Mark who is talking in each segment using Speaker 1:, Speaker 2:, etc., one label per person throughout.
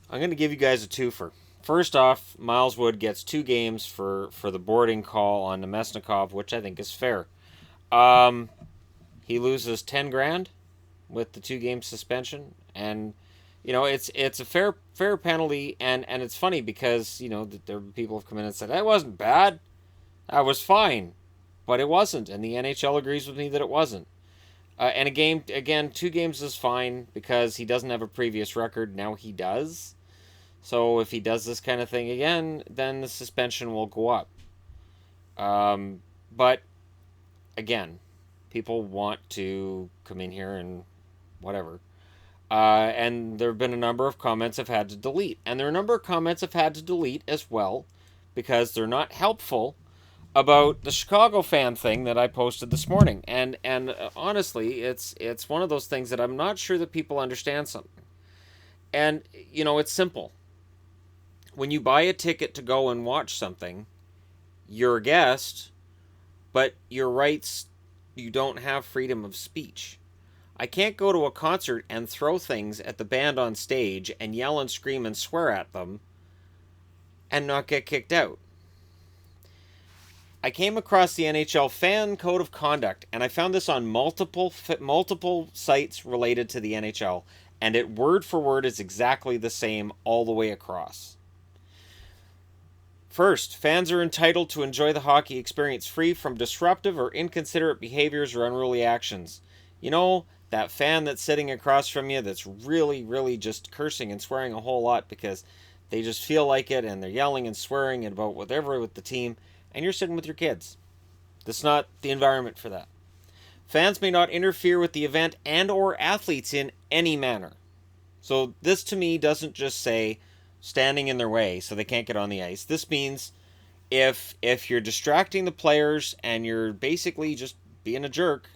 Speaker 1: I'm going to give you guys a twofer. First off, Miles Wood gets 2 games for the boarding call on Nemesnikov, which I think is fair. Um, he loses 10 grand with the 2 game suspension, and it's a fair penalty, and it's funny because there people have come in and said that wasn't bad, that was fine, but it wasn't, and the NHL agrees with me that it wasn't. And a game again, 2 games is fine because he doesn't have a previous record. Now he does. So if he does this kind of thing again, then the suspension will go up. But again, people want to come in here and whatever. And there have been a number of comments I've had to delete. And there are a number of comments I've had to delete as well because they're not helpful about the Chicago fan thing that I posted this morning. And honestly, it's one of those things that I'm not sure that people understand something. And it's simple. When you buy a ticket to go and watch something, you're a guest, but your rights, you don't have freedom of speech. I can't go to a concert and throw things at the band on stage and yell and scream and swear at them and not get kicked out. I came across the NHL fan code of conduct, and I found this on multiple sites related to the NHL, and it word for word is exactly the same all the way across. First, fans are entitled to enjoy the hockey experience free from disruptive or inconsiderate behaviors or unruly actions. That fan that's sitting across from you that's really, really just cursing and swearing a whole lot because they just feel like it and they're yelling and swearing about whatever with the team, and you're sitting with your kids. That's not the environment for that. Fans may not interfere with the event and or athletes in any manner. So this to me doesn't just say standing in their way so they can't get on the ice. This means if you're distracting the players and you're basically just being a jerk,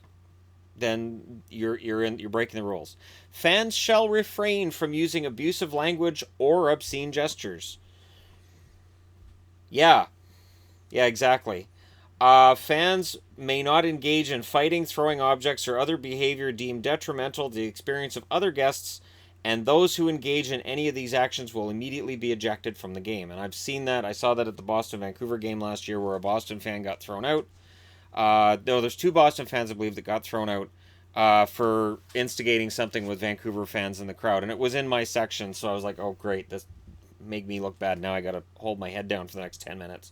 Speaker 1: then you're breaking the rules. Fans shall refrain from using abusive language or obscene gestures. Yeah, yeah, exactly. Fans may not engage in fighting, throwing objects, or other behavior deemed detrimental to the experience of other guests, and those who engage in any of these actions will immediately be ejected from the game. And I've seen that. I saw that at the Boston Vancouver game last year where a Boston fan got thrown out. No, there's 2 Boston fans, I believe, that got thrown out for instigating something with Vancouver fans in the crowd. And it was in my section, so I was like, oh, great, this made me look bad. Now I got to hold my head down for the next 10 minutes.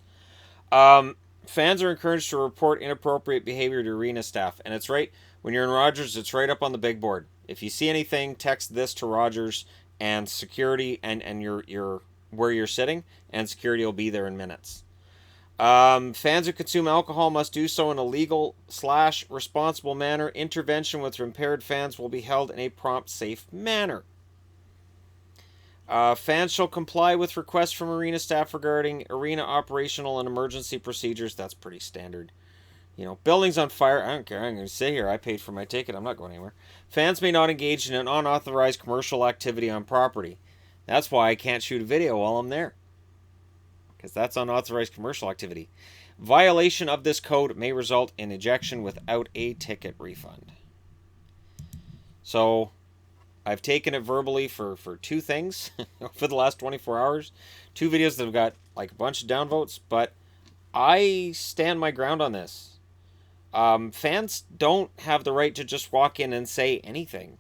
Speaker 1: Fans are encouraged to report inappropriate behavior to arena staff. And it's right, when you're in Rogers, it's right up on the big board. If you see anything, text this to Rogers and security and your where you're sitting, and security will be there in minutes. Fans who consume alcohol must do so in a legal/responsible manner. Intervention with impaired fans will be held in a prompt, safe manner. Fans shall comply with requests from arena staff regarding arena operational and emergency procedures. That's pretty standard. Buildings on fire. I don't care. I'm going to sit here. I paid for my ticket. I'm not going anywhere. Fans may not engage in an unauthorized commercial activity on property. That's why I can't shoot a video while I'm there, because that's unauthorized commercial activity. Violation of this code may result in ejection without a ticket refund. So, I've taken it verbally for 2 things for the last 24 hours. 2 videos that have got like a bunch of downvotes, but I stand my ground on this. Fans don't have the right to just walk in and say anything.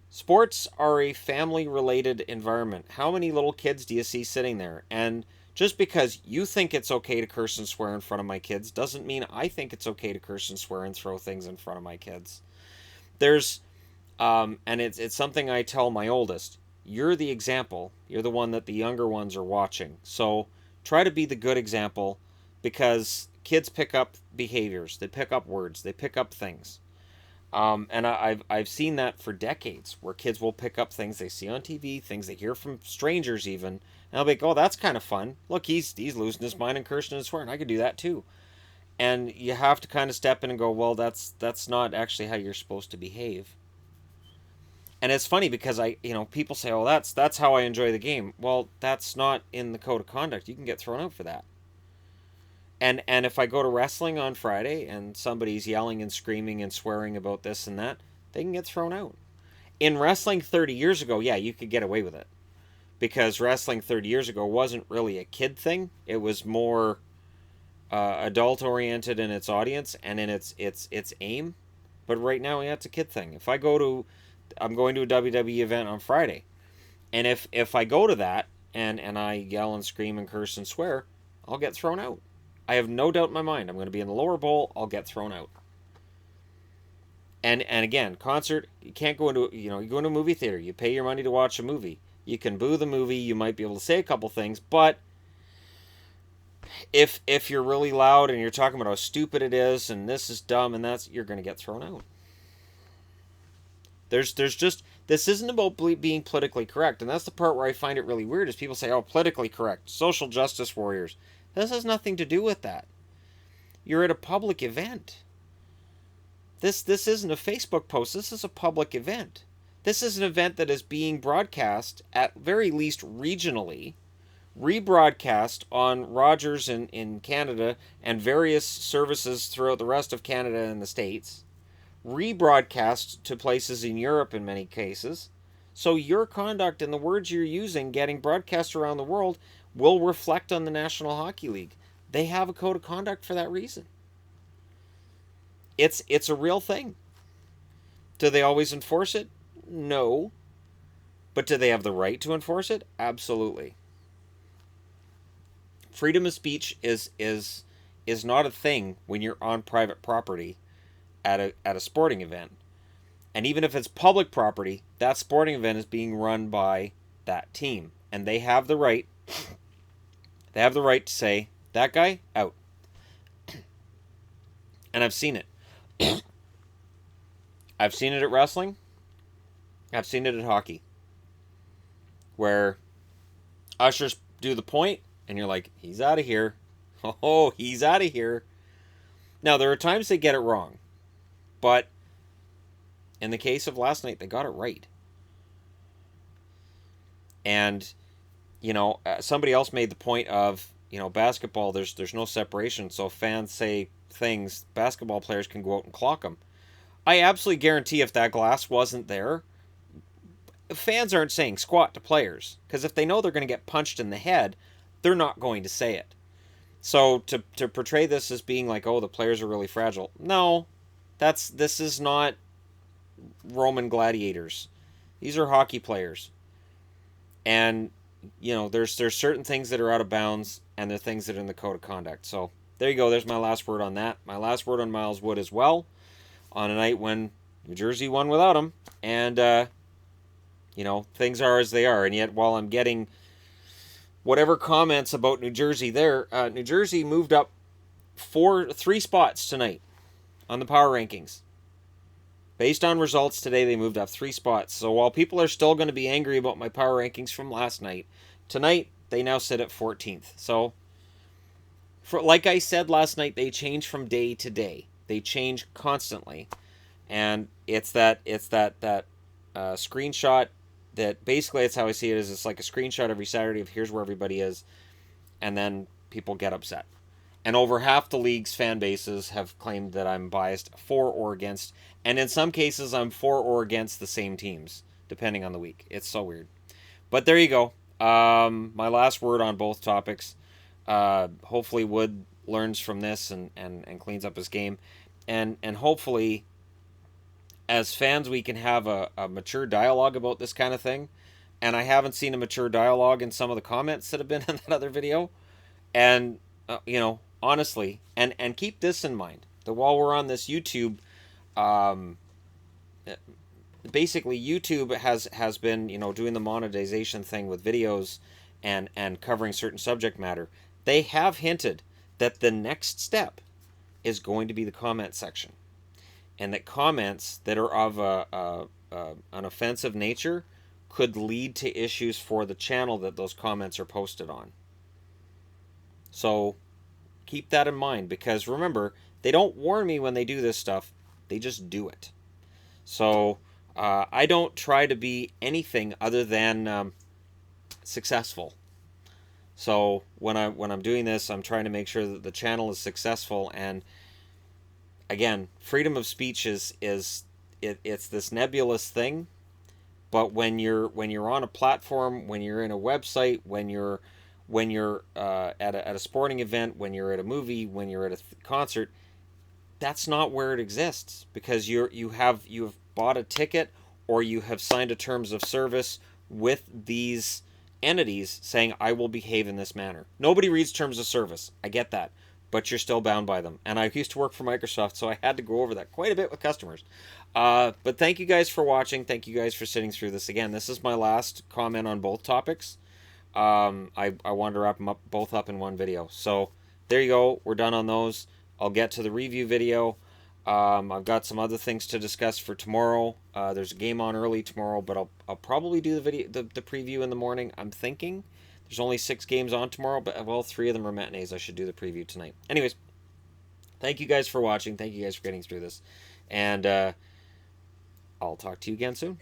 Speaker 1: Sports are a family-related environment. How many little kids do you see sitting there? And just because you think it's okay to curse and swear in front of my kids doesn't mean I think it's okay to curse and swear and throw things in front of my kids. There's, and it's something I tell my oldest. You're the example. You're the one that the younger ones are watching. So try to be the good example, because kids pick up behaviors. They pick up words. They pick up things. And I've seen that for decades, where kids will pick up things they see on TV, things they hear from strangers even, and they'll be like, oh, that's kind of fun. Look, he's losing his mind and cursing and swearing. I could do that too. And you have to kind of step in and go, well, that's not actually how you're supposed to behave. And it's funny because people say, oh, that's how I enjoy the game. Well, that's not in the code of conduct. You can get thrown out for that. And if I go to wrestling on Friday and somebody's yelling and screaming and swearing about this and that, they can get thrown out. In wrestling 30 years ago, yeah, you could get away with it. because wrestling 30 years ago wasn't really a kid thing. It was more adult oriented in its audience and in its aim. But right now, yeah, it's a kid thing. If I'm going to a WWE event on Friday, and if I go to that and I yell and scream and curse and swear, I'll get thrown out. I have no doubt in my mind. I'm going to be in the lower bowl. I'll get thrown out. And again, concert, you can't go into, you go into a movie theater. You pay your money to watch a movie. You can boo the movie. You might be able to say a couple things, but if you're really loud and you're talking about how stupid it is and this is dumb and you're going to get thrown out. There's just, this isn't about being politically correct, and that's the part where I find it really weird is people say, oh, politically correct, social justice warriors. This has nothing to do with that. You're at a public event. This isn't a Facebook post. This is a public event. This is an event that is being broadcast, at very least regionally, rebroadcast on Rogers in Canada and various services throughout the rest of Canada and the States, rebroadcast to places in Europe in many cases. So your conduct and the words you're using getting broadcast around the world will reflect on the National Hockey League. They have a code of conduct for that reason. It's a real thing. Do they always enforce it? No. But do they have the right to enforce it? Absolutely. Freedom of speech is not a thing when you're on private property at a sporting event. And even if it's public property, that sporting event is being run by that team. And they have the right to say, that guy, out. And I've seen it. I've seen it at wrestling. I've seen it at hockey. Where ushers do the point, and you're like, he's out of here. Oh, he's out of here. Now, there are times they get it wrong. But in the case of last night, they got it right. And, somebody else made the point of, basketball, there's no separation. So fans say things, basketball players can go out and clock them. I absolutely guarantee if that glass wasn't there, fans aren't saying squat to players. Because if they know they're going to get punched in the head, they're not going to say it. So to portray this as being like, oh, the players are really fragile. No, this is not Roman gladiators. These are hockey players. And, there's certain things that are out of bounds, and there are things that are in the code of conduct. So there you go. There's my last word on that. My last word on Miles Wood as well, on a night when New Jersey won without him. And, things are as they are. And yet, while I'm getting whatever comments about New Jersey there, New Jersey moved up 3 spots tonight on the power rankings. Based on results today, they moved up 3 spots. So while people are still going to be angry about my power rankings from last night, tonight they now sit at 14th. So, like I said last night, they change from day to day. They change constantly, and it's that screenshot that basically, it's how I see it, is it's like a screenshot every Saturday of here's where everybody is, and then people get upset. And over half the league's fan bases have claimed that I'm biased for or against. And in some cases, I'm for or against the same teams, depending on the week. It's so weird. But there you go. My last word on both topics. Hopefully Wood learns from this and cleans up his game. And hopefully, as fans, we can have a mature dialogue about this kind of thing. And I haven't seen a mature dialogue in some of the comments that have been in that other video. And, honestly, and keep this in mind, that while we're on this YouTube, basically YouTube has been, doing the monetization thing with videos and covering certain subject matter. They have hinted that the next step is going to be the comment section, and that comments that are of an offensive nature could lead to issues for the channel that those comments are posted on. So keep that in mind, because remember, they don't warn me when they do this stuff. They just do it. So I don't try to be anything other than successful. So when I'm doing this, I'm trying to make sure that the channel is successful. And again, freedom of speech is it's this nebulous thing, But when you're on a platform, when you're in a website, when you're at a sporting event, when you're at a movie, when you're at a concert, that's not where it exists, because you have bought a ticket, or you have signed a terms of service with these entities saying, I will behave in this manner. Nobody reads terms of service. I get that. But you're still bound by them. And I used to work for Microsoft, so I had to go over that quite a bit with customers. But thank you guys for watching. Thank you guys for sitting through this. Again, this is my last comment on both topics. I wanted to wrap them up both up in one video. So there you go. We're done on those. I'll get to the review video. I've got some other things to discuss for tomorrow. There's a game on early tomorrow, but I'll probably do the preview in the morning. I'm thinking there's only 6 games on tomorrow, but well, 3 of them are matinees. I should do the preview tonight. Anyways, thank you guys for watching. Thank you guys for getting through this, and I'll talk to you again soon.